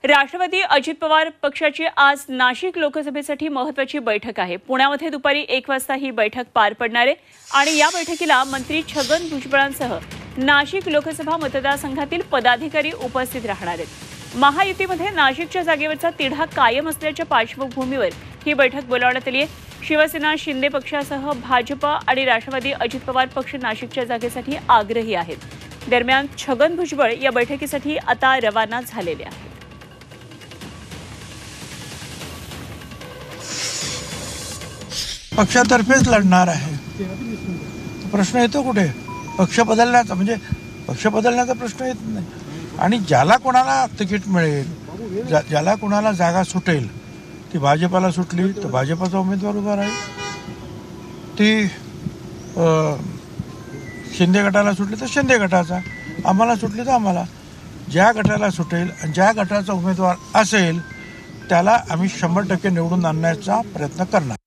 राष्ट्रवादी अजित पवार पक्षाची आज नाशिक लोकसभेसाठी महत्त्वाची बैठक आहे। पुण्यामध्ये दुपारी 1 वाजता ही बैठक पार पडणार आहे आणि या बैठकीला मंत्री छगन भुजबळांसह नाशिक लोकसभा मतदारसंघातील पदाधिकारी उपस्थित राहणार आहेत। महायुतीमध्ये नाशिकच्या जागेवरचा तिढा कायम असल्याच्या पार्श्वभूमीवर ही बैठक बोलावण्यात आली आहे। शिवसेना शिंदे पक्षासह भाजप आणि राष्ट्रवादी अजित पवार पक्ष नाशिकच्या जागेसाठी आग्रही आहेत। दरम्यान छगन भुजबळ या बैठकीसाठी आता रवाना झालेले आहेत। पक्षातर्फेच लढणार आहे। प्रश्न येतो कुठे पक्ष बदलण्याचा, म्हणजे पक्ष बदलण्याचा प्रश्न येत नाही। आणि ज्याला कोणाला तिकीट मिळेल, ज्याला कोणाला जागा सुटेल, ती भाजपाला सुटली तर भाजपाचा उमेदवार उभा राहील, ती शिंदे गटाला सुटली तर शिंदे गटाचा, आम्हाला सुटली तर आम्हाला। ज्या गटाला सुटेल आणि ज्या गटाचा उमेदवार असेल त्याला आम्ही 100% निवडून आणण्याचा प्रयत्न करणार।